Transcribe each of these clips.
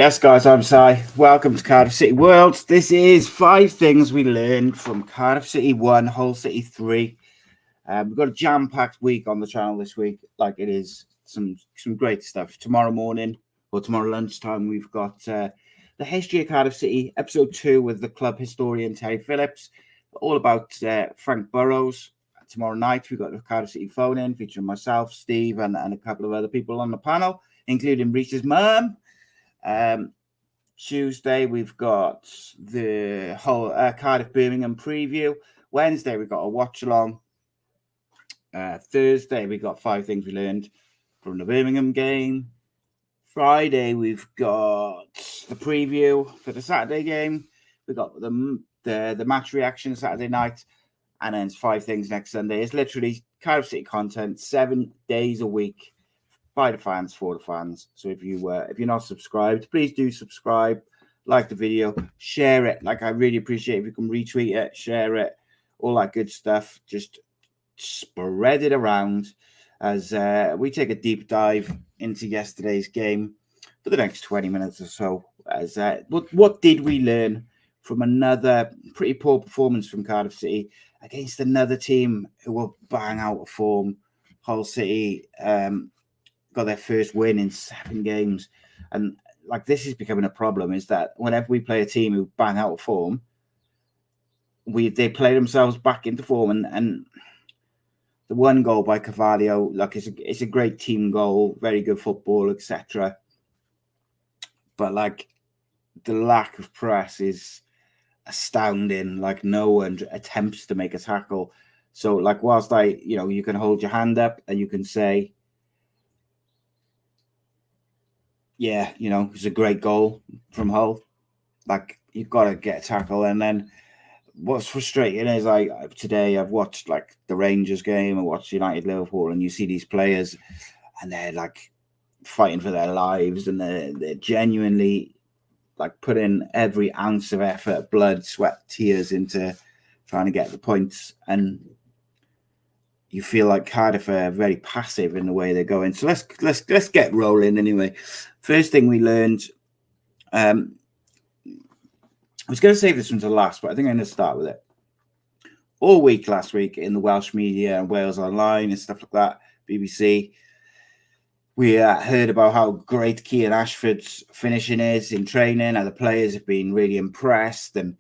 Yes, guys, I'm Si. Welcome to Cardiff City World. This is 5 things we learned from Cardiff City 1, Hull City 3. We've got a jam-packed week on the channel this week. Like it is some great stuff. Tomorrow morning or tomorrow lunchtime, we've got the history of Cardiff City, episode 2 with the club historian Terry Phillips, all about Frank Burrows. Tomorrow night, we've got the Cardiff City phone-in featuring myself, Steve, and a couple of other people on the panel, including Reese's mum. Tuesday, we've got the whole Cardiff Birmingham preview. Wednesday, we've got a watch-along. Thursday, we got 5 things we learned from the Birmingham game. Friday, we've got the preview for the Saturday game. We've got the match reaction Saturday night, and then it's 5 things next Sunday. It's literally Cardiff City content 7 days a week by the fans, for the fans. So if you're not subscribed, please do subscribe, like the video, share it. Like I really appreciate if you can retweet it, share it, all that good stuff. Just spread it around as we take a deep dive into yesterday's game for the next 20 minutes or so. As what did we learn from another pretty poor performance from Cardiff City against another team who were bang out of form? Hull City got their first win in 7 games, and like this is becoming a problem. Is that whenever we play a team who bang out of form, they play themselves back into form, and the one goal by Carvalho, like it's a great team goal, very good football, etc. But like the lack of press is astounding. Like no one attempts to make a tackle. So like whilst you can hold your hand up and you can say, yeah, it's a great goal from Hull. Like you've got to get a tackle. And then what's frustrating is today I've watched like the Rangers game, I watched United Liverpool, and you see these players and they're like fighting for their lives, and they're genuinely like putting every ounce of effort, blood, sweat, tears into trying to get the points. And you feel like Cardiff are very passive in the way they're going. So let's get rolling anyway. First thing we learned, I was going to save this one to last, but I think I'm going to start with it. All week last week in the Welsh media and Wales Online and stuff like that, BBC, we heard about how great Cian Ashford's finishing is in training, and the players have been really impressed, and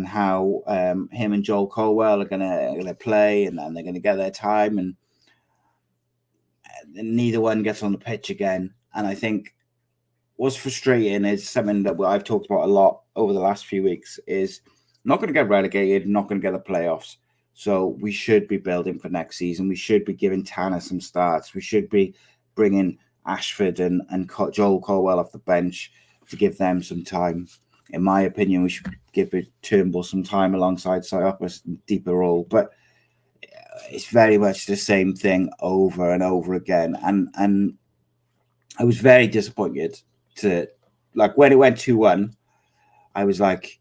how him and Joel Colwell are going to play, and they're going to get their time, and neither one gets on the pitch again. And I think what's frustrating is something that I've talked about a lot over the last few weeks is not going to get relegated, not going to get the playoffs. So we should be building for next season. We should be giving Tanner some starts. We should be bringing Ashford and Joel Colwell off the bench to give them some time. In my opinion, we should give Turnbull some time alongside Siopis and deeper role. But it's very much the same thing over and over again. And I was very disappointed like when it went 2-1, I was like,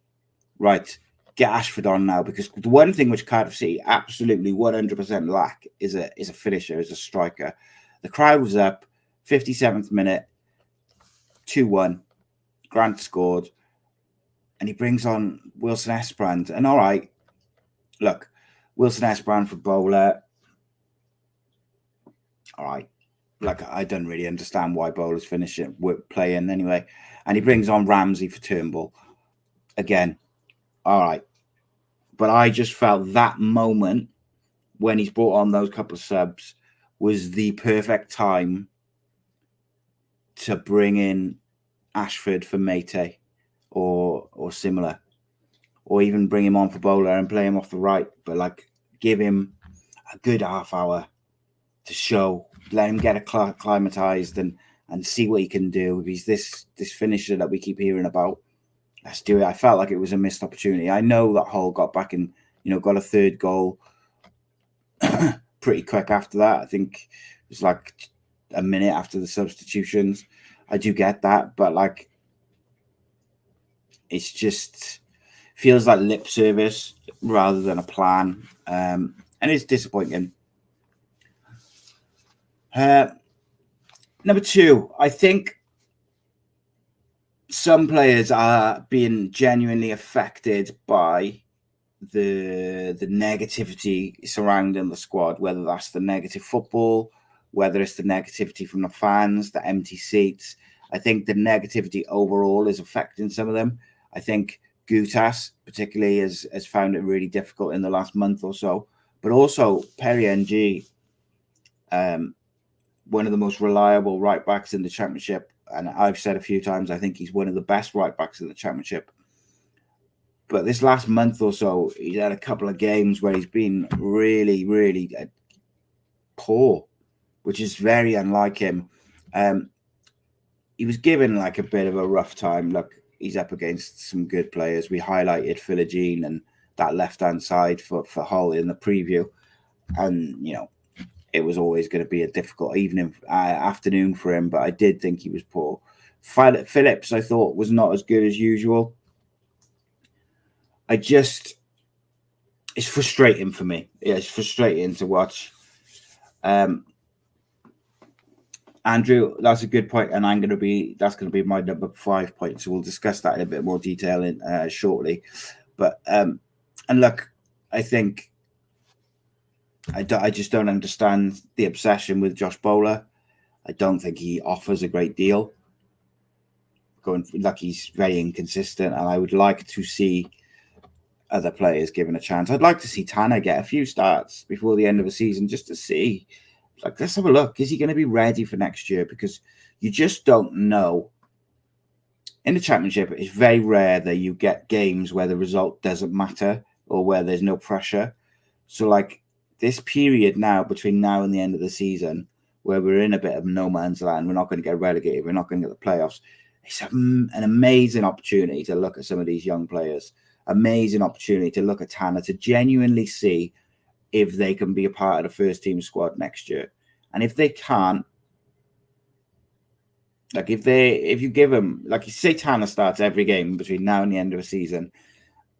right, get Ashford on now, because the one thing which Cardiff City absolutely 100% lack is a finisher, is a striker. The crowd was up, 57th minute, 2-1. Grant scored, and he brings on Wilson Esperand. And all right, look, Wilson Esperand for bowler. All right. Like, I don't really understand why bowlers finish it playing anyway. And he brings on Ramsey for Turnbull. Again, all right. But I just felt that moment when he's brought on those couple of subs was the perfect time to bring in Ashford for Mate or similar. Or even bring him on for bowler and play him off the right. But, like, give him a good half hour to show, let him get acclimatized and see what he can do. If he's this finisher that we keep hearing about, let's do it. I felt like it was a missed opportunity. I know that Hull got back and got a third goal pretty quick after that. I think it was like a minute after the substitutions. I do get that, but like it's just feels like lip service rather than a plan, and it's disappointing. Number 2, I think some players are being genuinely affected by the negativity surrounding the squad, whether that's the negative football, whether it's the negativity from the fans, the empty seats. I think the negativity overall is affecting some of them. I think Gutas particularly has found it really difficult in the last month or so, but also Perry NG, one of the most reliable right backs in the championship. And I've said a few times, I think he's one of the best right backs in the championship. But this last month or so, he's had a couple of games where he's been really, really poor, which is very unlike him. He was given like a bit of a rough time. Look, he's up against some good players. We highlighted Philogene and that left-hand side for Hull in the preview. And, it was always going to be a difficult afternoon for him, but I did think he was poor. Phillips, I thought, was not as good as usual. It's frustrating for me. Yeah, it's frustrating to watch. Andrew, that's a good point, and that's going to be my number 5 point. So we'll discuss that in a bit more detail shortly. But and look, I think I just don't understand the obsession with Josh Bowler. I don't think he offers a great deal. He's very inconsistent, and I would like to see other players given a chance. I'd like to see Tanner get a few starts before the end of the season just to see. Let's have a look. Is he going to be ready for next year? Because you just don't know. In the championship, it's very rare that you get games where the result doesn't matter or where there's no pressure. So, this period now, between now and the end of the season, where we're in a bit of no man's land, we're not going to get relegated, we're not going to get the playoffs. It's an amazing opportunity to look at some of these young players. Amazing opportunity to look at Tanner, to genuinely see if they can be a part of the first team squad next year. And if they can't, if you give them, you say Tanner starts every game between now and the end of the season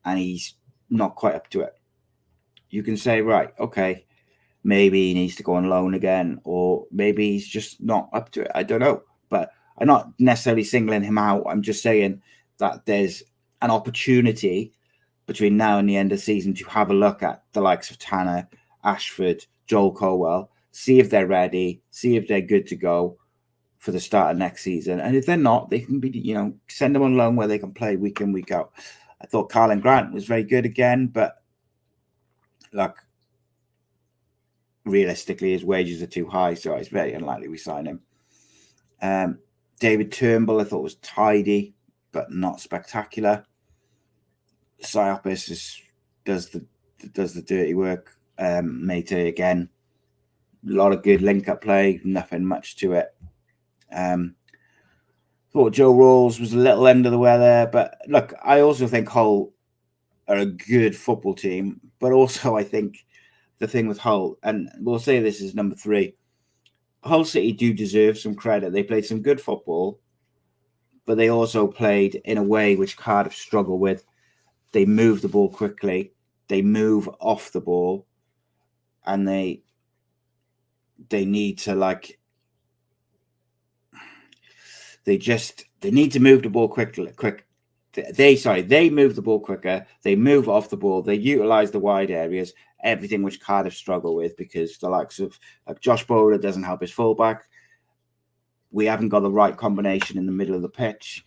and he's not quite up to it, you can say, right, okay, maybe he needs to go on loan again, or maybe he's just not up to it. I don't know. But I'm not necessarily singling him out. I'm just saying that there's an opportunity between now and the end of the season to have a look at the likes of Tanner, Ashford, Joel Colwell, see if they're ready, see if they're good to go for the start of next season. And if they're not, they can be, send them on loan where they can play week in, week out. I thought Carlin Grant was very good again, but realistically, his wages are too high, so it's very unlikely we sign him. David Turnbull, I thought, was tidy, but not spectacular. Siopis does the dirty work. Mate again, a lot of good link-up play, nothing much to it. Thought Joe Rawls was a little under the weather, but look, I also think Hull are a good football team, but also I think the thing with Hull, and we'll say this is number 3, Hull City do deserve some credit. They played some good football, but they also played in a way which Cardiff struggle with. They move the ball quickly, they move off the ball, and they need to they need to move the ball quickly. They move the ball quicker. They move off the ball. They utilize the wide areas. Everything which Cardiff struggle with, because the likes of Josh Bowler doesn't help his fullback. We haven't got the right combination in the middle of the pitch,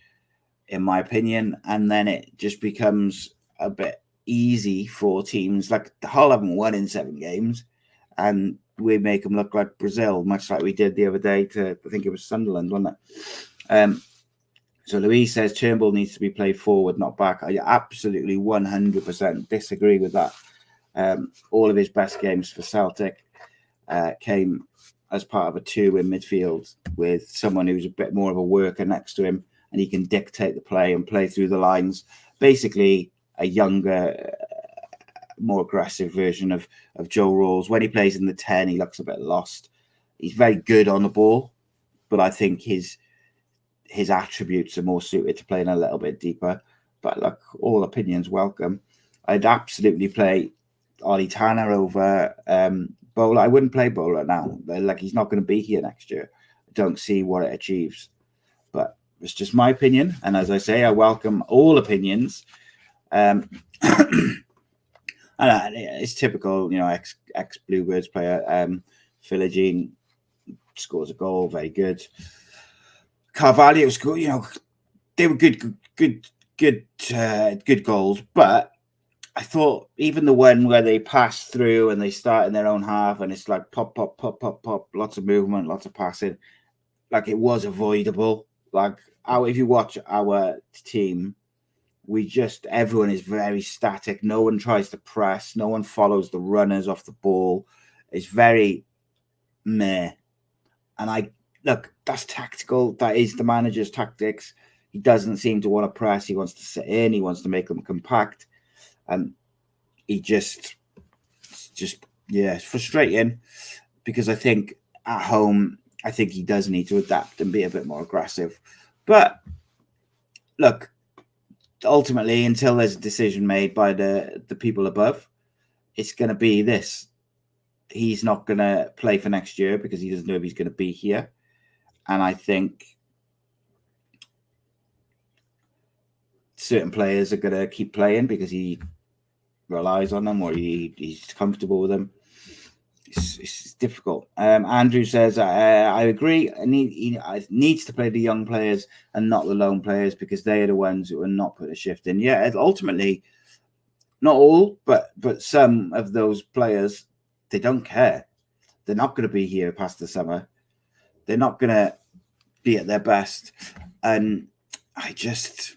in my opinion, and then it just becomes a bit easy for teams. Like the Hull haven't won in 7 games, and we make them look like Brazil, much like we did the other day to, I think it was Sunderland, wasn't it? So Louise says Turnbull needs to be played forward, not back. I absolutely 100% disagree with that. All of his best games for Celtic came as part of a 2 in midfield with someone who's a bit more of a worker next to him, and he can dictate the play and play through the lines. Basically, a younger, more aggressive version of Joe Rawls. When he plays in the 10, he looks a bit lost. He's very good on the ball, but I think his attributes are more suited to playing a little bit deeper. But look, all opinions welcome. I'd absolutely play Ollie Tanner over Bowler. I wouldn't play Bowler now. He's not going to be here next year. I don't see what it achieves. But It's just my opinion. And as I say, I welcome all opinions. And it's typical, ex Bluebirds player. Philogene scores a goal, very good. Carvalho scored, they were good goals, but I thought even the one where they pass through and they start in their own half and it's like pop, pop, pop, pop, pop, lots of movement, lots of passing, like it was avoidable. Like if you watch our team, everyone is very static. No one tries to press. No one follows the runners off the ball. It's very meh. And that's tactical. That is the manager's tactics. He doesn't seem to want to press. He wants to sit in. He wants to make them compact. And he it's frustrating because I think at home, I think he does need to adapt and be a bit more aggressive. But look, ultimately, until there's a decision made by the people above, it's going to be this. He's not going to play for next year because he doesn't know if he's going to be here. And I think certain players are going to keep playing because he relies on them or he's comfortable with them. It's difficult. Andrew says, I agree. He needs to play the young players and not the lone players because they are the ones who are not put a shift in. Yeah, ultimately, not all, but some of those players, they don't care. They're not going to be here past the summer. They're not going to be at their best. And I just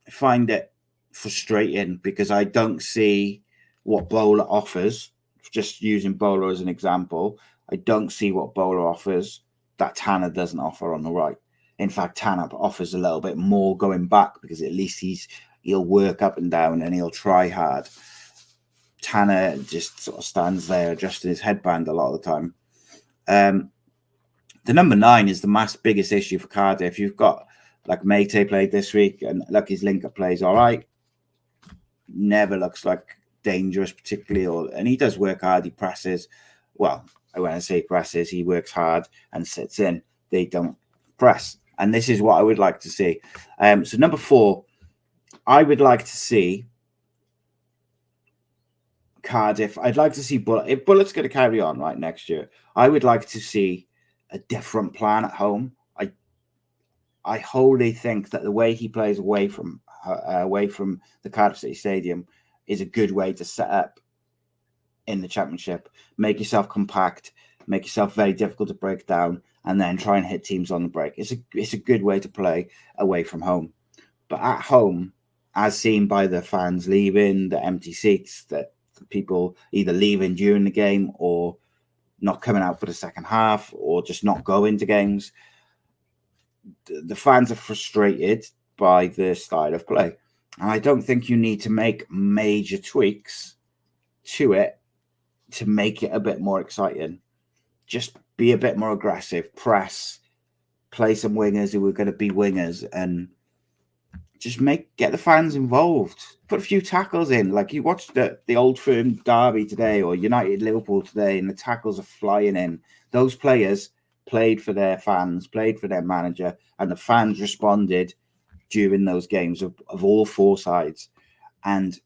find it frustrating because I don't see what Bowler offers. Just using Bowler as an example, I don't see what Bowler offers that Tanner doesn't offer on the right. In fact, Tanner offers a little bit more going back because at least he'll work up and down and he'll try hard. Tanner just sort of stands there adjusting his headband a lot of the time. The number 9 is the biggest issue for Cardiff. You've got like Mayte played this week and his link-up plays all right. Never looks like dangerous particularly, and he does work hard. He presses. Well, when I say presses, he works hard and sits in. They don't press. And this is what I would like to see. So number 4, I would like to see Cardiff. I'd like to see Bulut. If Bulut's going to carry on right next year, I would like to see a different plan at home. I wholly think that the way he plays away from the Cardiff City Stadium is a good way to set up in the Championship. Make yourself compact, make yourself very difficult to break down, and then try and hit teams on the break. It's a good way to play away from home. But at home, as seen by the fans leaving, the empty seats, that people either leaving during the game or not coming out for the second half or just not going to games, the fans are frustrated by the style of play. And I don't think you need to make major tweaks to it to make it a bit more exciting. Just be a bit more aggressive, press, play some wingers who are going to be wingers, and just get the fans involved. Put a few tackles in. Like you watched the Old Firm derby today or United Liverpool today, and the tackles are flying in. Those players played for their fans, played for their manager, and the fans responded during those games of all 4 sides. And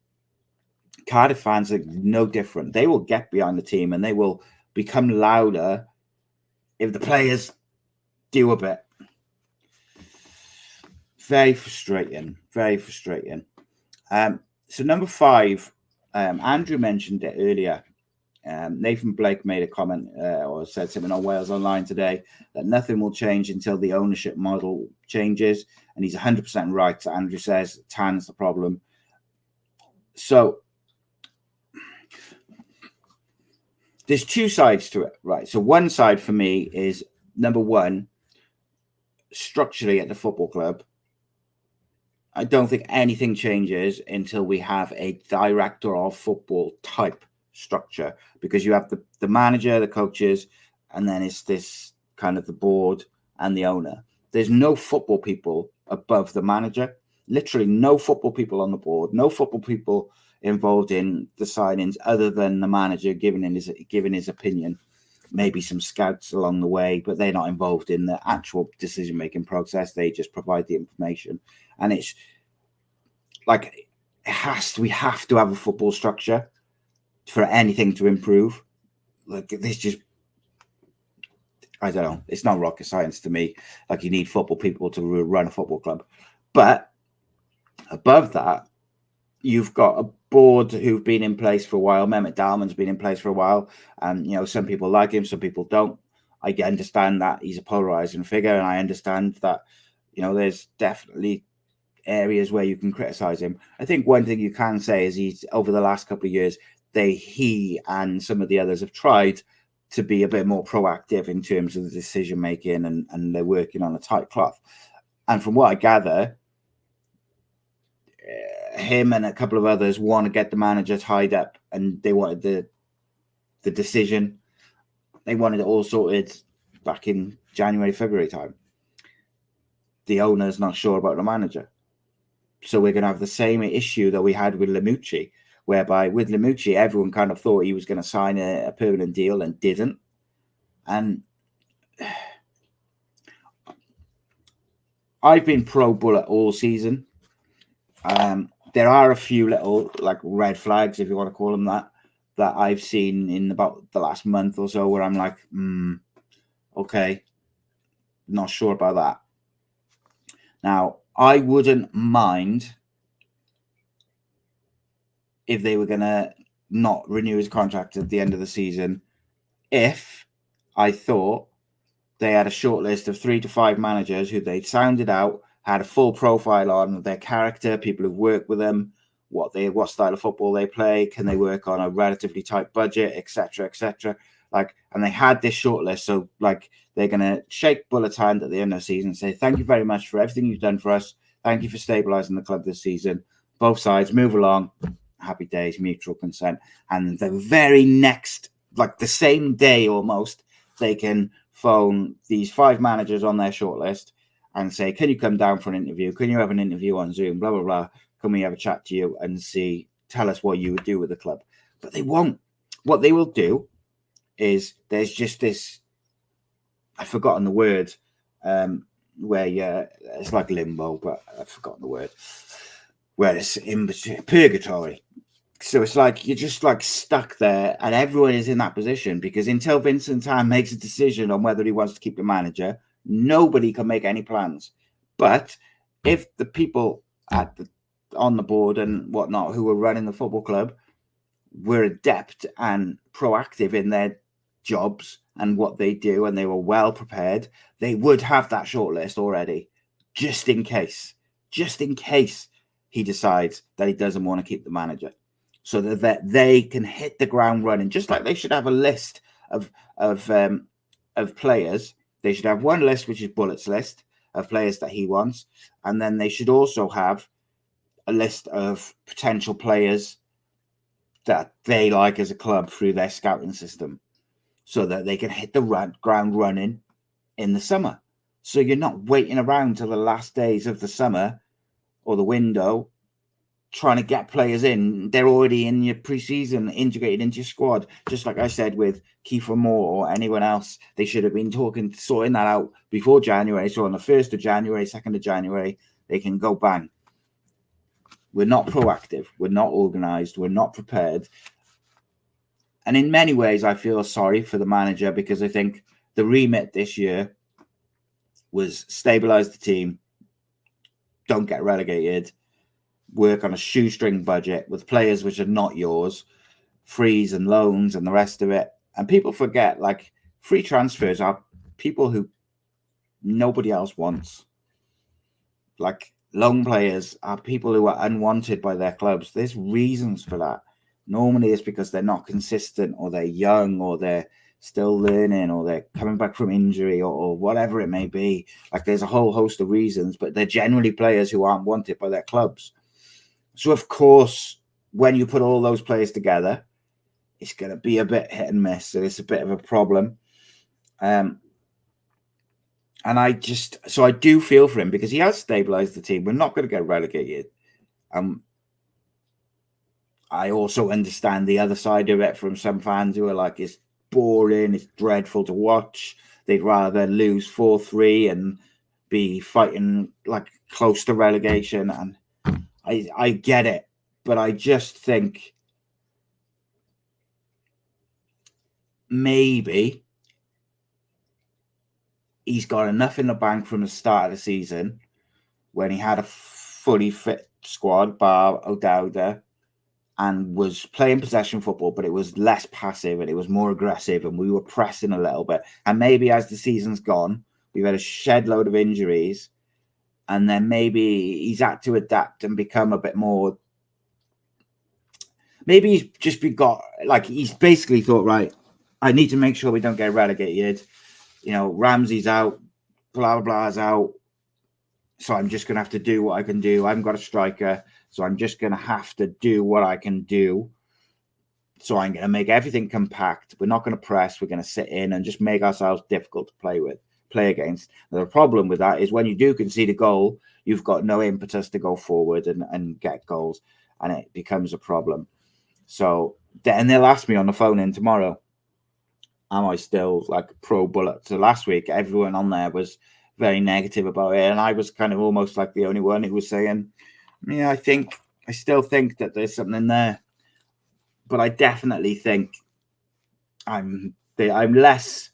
Cardiff fans are no different. They will get behind the team and they will become louder if the players do a bit. Very frustrating. Very frustrating. So number 5, Andrew mentioned it earlier. Nathan Blake made a comment or said something on Wales Online today that nothing will change until the ownership model changes. And he's 100% right. Andrew says Tan's the problem. So there's 2 sides to it, right? So one side for me is, number 1, structurally at the football club, I don't think anything changes until we have a director of football type structure, because you have the manager, the coaches, and then it's this kind of the board and the owner. There's no football people above the manager. Literally no football people on the board, no football people involved in the signings other than the manager giving his opinion. maybe some scouts along the way, but they're not involved in the actual decision-making process. They just provide the information. And it's like, we have to have a football structure for anything to improve. Like, this just, I don't know, it's not rocket science to me. Like, you need football people to run a football club. But above that, you've got a board who've been in place for a while. Mehmet Dalman's been in place for a while, and some people like him, some people don't. I understand that he's a polarizing figure, and I understand that there's definitely areas where you can criticize him. I think one thing you can say is he's, over the last couple of years, he and some of the others have tried to be a bit more proactive in terms of the decision making, and they're working on a tight cloth. And from what I gather, him and a couple of others want to get the manager tied up, and they wanted the decision. They wanted it all sorted back in January, February time. The owner's not sure about the manager. So we're going to have the same issue that we had with Limucci, whereby with Limucci, everyone kind of thought he was going to sign a permanent deal and didn't. And I've been pro Bulut all season. There are a few little red flags, if you want to call them that I've seen in about the last month or so, where I'm like, okay, not sure about that. Now, I wouldn't mind if they were going to not renew his contract at the end of the season, if I thought they had a short list of 3 to 5 managers who they'd sounded out, had a full profile on their character, people who've worked with them, what style of football they play, can they work on a relatively tight budget, etc., etc. And they had this short list, so they're going to shake Bulut's hand at the end of the season and say, thank you very much for everything you've done for us. Thank you for stabilising the club this season. Both sides move along. Happy days, mutual consent. And the very next, the same day almost, they can phone these 5 managers on their shortlist and say, can you come down for an interview? Can you have an interview on Zoom? Blah, blah, blah. Can we have a chat to you and tell us what you would do with the club? But they won't. What they will do is, there's just this, I've forgotten the word, where it's like limbo, but I've forgotten the word, where it's in between, purgatory. So it's like you're just stuck there, and everyone is in that position, because until Vincent Tan makes a decision on whether he wants to keep the manager, nobody can make any plans. But if the people on the board and whatnot who are running the football club were adept and proactive in their jobs and what they do, and they were well prepared, they would have that shortlist already, just in case he decides that he doesn't want to keep the manager, so that they can hit the ground running. Just like they should have a list of players. They should have one list, which is Bulut's list of players that he wants, and then they should also have a list of potential players that they like as a club through their scouting system, so that they can hit the ground running in the summer. So you're not waiting around till the last days of the summer or the window trying to get players in. They're already in your pre-season, integrated into your squad. Just like I said with Kiefer Moore or anyone else, they should have been sorting that out before January. So on the 1st of January, 2nd of January, they can go bang. We're not proactive. We're not organised. We're not prepared. And in many ways, I feel sorry for the manager, because I think the remit this year was stabilise the team, don't get relegated, work on a shoestring budget with players which are not yours, frees and loans and the rest of it. And people forget, free transfers are people who nobody else wants. Loan players are people who are unwanted by their clubs. There's reasons for that. Normally it's because they're not consistent, or they're young, or they're still learning, or they're coming back from injury, or whatever it may be. There's a whole host of reasons, but they're generally players who aren't wanted by their clubs. So, of course, when you put all those players together, it's going to be a bit hit and miss. So it's a bit of a problem. And I do feel for him, because he has stabilised the team. We're not going to get relegated. I also understand the other side of it from some fans who are like, it's boring. It's dreadful to watch. They'd rather lose 4-3 and be fighting like close to relegation. And I get it, but I just think maybe he's got enough in the bank from the start of the season when he had a fully fit squad, bar O'Dowda, and was playing possession football, but it was less passive and it was more aggressive, and we were pressing a little bit. And maybe as the season's gone, we've had a shed load of injuries, and then maybe he's had to adapt and become a bit more. Maybe he's just he's basically thought, right, I need to make sure we don't get relegated. Ramsey's out, blah, blah's out. So I'm just going to have to do what I can do. I haven't got a striker, so I'm just going to have to do what I can do. So I'm going to make everything compact. We're not going to press. We're going to sit in and just make ourselves difficult to play against. The problem with that is when you do concede a goal, you've got no impetus to go forward and get goals, and it becomes a problem. So then they'll ask me on the phone in tomorrow, am I still pro Bulut? So last week, everyone on there was very negative about it, and I was kind of almost like the only one who was saying, yeah, I still think that there's something there, but I definitely think I am less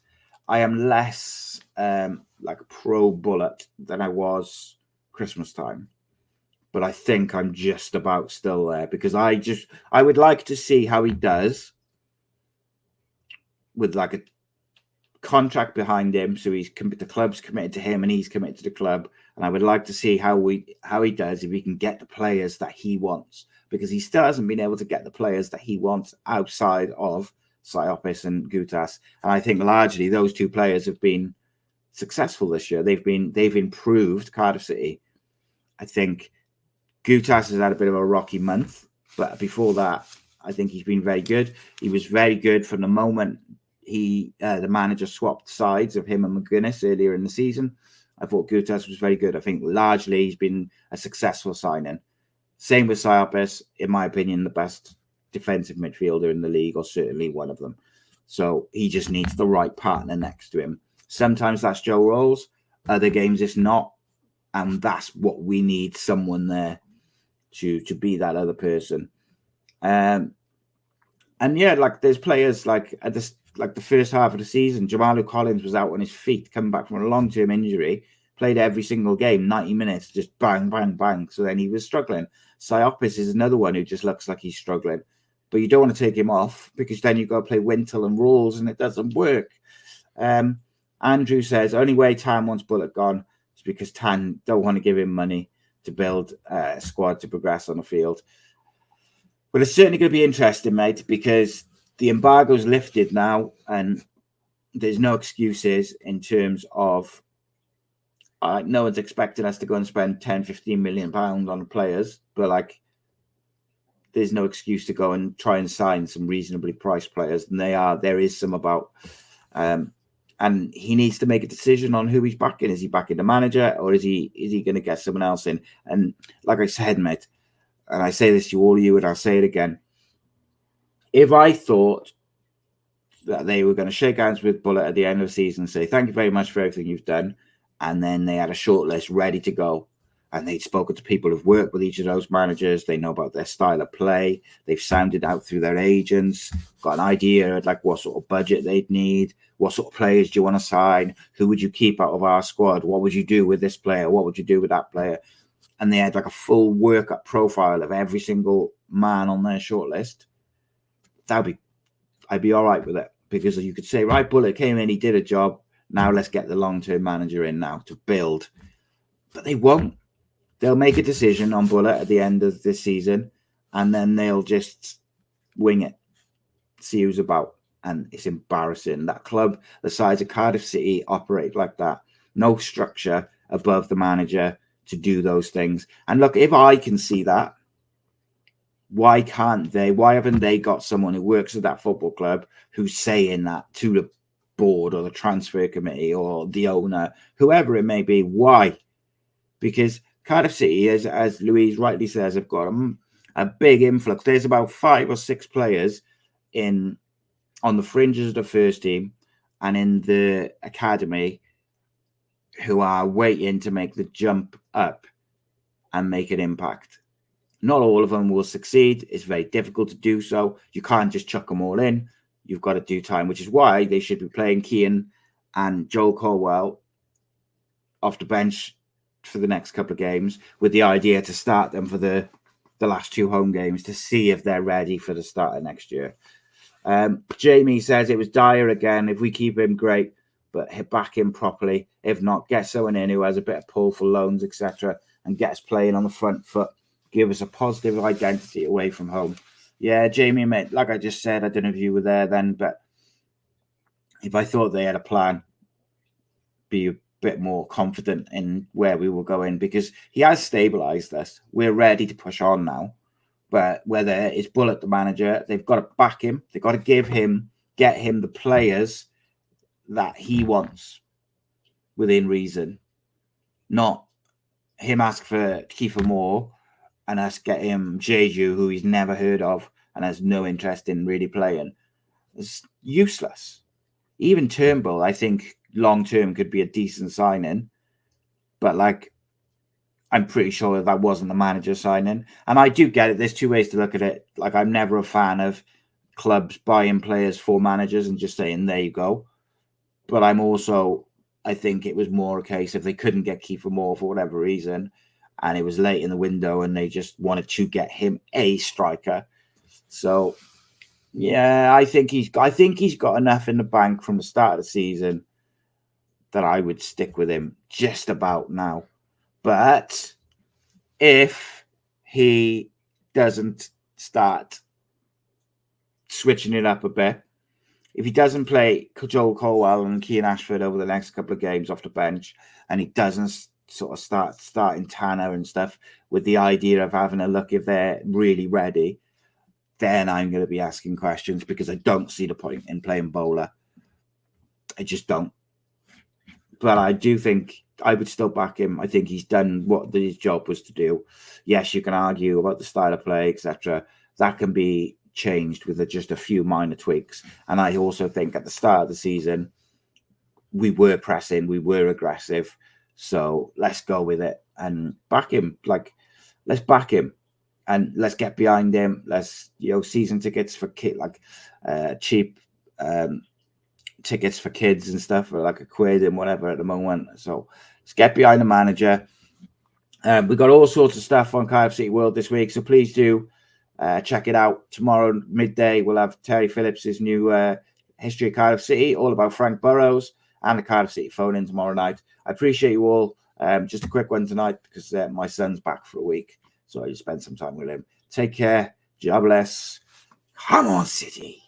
pro Bulut than I was Christmas time, but I think I'm just about still there because I would like to see how he does with a contract behind him, so the club's committed to him and he's committed to the club, and I would like to see how he does if he can get the players that he wants, because he still hasn't been able to get the players that he wants outside of Siopis and Gutas, and I think largely those two players have been successful this year. They've improved Cardiff City. I think Gutas has had a bit of a rocky month, but before that, I think he's been very good. He was very good from the moment the manager swapped sides of him and McGuinness earlier in the season. I thought Gutas was very good. I think largely he's been a successful signing. Same with Siopis, in my opinion, the best defensive midfielder in the league, or certainly one of them. So he just needs the right partner next to him. Sometimes that's Joe Rolls. Other games it's not. And that's what we need, someone there to be that other person. And yeah, there's players at this, the first half of the season, Jamalu Collins was out on his feet, coming back from a long-term injury, played every single game, 90 minutes, just bang, bang, bang. So then he was struggling. Siopis is another one who just looks like he's struggling. But you don't want to take him off because then you've got to play Wintle and Rolls and it doesn't work. Andrew says, only way Tan wants Bulut gone is because Tan don't want to give him money to build a squad to progress on the field. But it's certainly going to be interesting, mate, because the embargo's lifted now and there's no excuses in terms of no one's expecting us to go and spend 10, 15 million pounds on the players, but there's no excuse to go and try and sign some reasonably priced players. And there is some about, and he needs to make a decision on who he's backing. Is he backing the manager or is he going to get someone else in? And like I said, mate, and I say this to all of you and I'll say it again. If I thought that they were going to shake hands with Bulut at the end of the season and say, thank you very much for everything you've done, and then they had a short list ready to go, and they'd spoken to people who've worked with each of those managers, they know about their style of play, they've sounded out through their agents, got an idea of what sort of budget they'd need, what sort of players do you want to sign, who would you keep out of our squad, what would you do with this player, what would you do with that player, and they had a full workup profile of every single man on their shortlist, I'd be all right with it, because you could say, right, Bulut came in, he did a job, now let's get the long-term manager in now to build. But they won't. They'll make a decision on Bulut at the end of this season, and then they'll just wing it, see who's about. And it's embarrassing. That club, the size of Cardiff City, operate like that. No structure above the manager to do those things. And look, if I can see that, why can't they? Why haven't they got someone who works at that football club who's saying that to the board or the transfer committee or the owner, whoever it may be? Why? Because Cardiff City, as Louise rightly says, have got a big influx. There's about 5 or 6 players on on the fringes of the first team and in the academy who are waiting to make the jump up and make an impact. Not all of them will succeed. It's very difficult to do so. You can't just chuck them all in. You've got to do time, which is why they should be playing Keane and Joel Colwell off the bench for the next couple of games, with the idea to start them for the last 2 home games to see if they're ready for the start of next year. Jamie says it was Dyer again. If we keep him, great, but back him properly. If not, get someone in who has a bit of pull for loans, etc., and get us playing on the front foot. Give us a positive identity away from home. Yeah, Jamie, mate, like I just said, I don't know if you were there then, but if I thought they had a plan, be a bit more confident in where we were going, because he has stabilised us. We're ready to push on now. But whether it's Bulut, the manager, they've got to back him. They've got to get him the players that he wants within reason. Not him ask for Kiefer Moore and us get him Jeju, who he's never heard of and has no interest in really playing. It's useless. Even Turnbull, I think, long-term could be a decent signing. But, like, I'm pretty sure that wasn't the manager signing. And I do get it. There's 2 ways to look at it. Like, I'm never a fan of clubs buying players for managers and just saying, there you go. But I'm also, I think it was more a case if they couldn't get Kiefer Moore for whatever reason, and it was late in the window and they just wanted to get him a striker. So, yeah, I think he's got enough in the bank from the start of the season that I would stick with him just about now. But if he doesn't start switching it up a bit, if he doesn't play Joel Colwell and Keane Ashford over the next couple of games off the bench, and he doesn't sort of starting Tanner and stuff with the idea of having a look if they're really ready, then I'm going to be asking questions, because I don't see the point in playing Bowler. I just don't. But I do think I would still back him. I think he's done what his job was to do. Yes, you can argue about the style of play, etc. That can be changed with just a few minor tweaks. And I also think at the start of the season, we were pressing, we were aggressive. So let's go with it and back him. Like, let's back him and let's get behind him. Let's, season tickets for cheap tickets for kids and stuff for like £1 and whatever at the moment. So let's get behind the manager. We've got all sorts of stuff on Cardiff City World this week, so please do check it out. Tomorrow midday we'll have Terry Phillips's new History of Cardiff City, all about Frank Burrows, and the Cardiff City phone-in tomorrow night. I appreciate you all. Just a quick one tonight because my son's back for a week, so I just spent some time with him. Take care. God bless. Come on, City.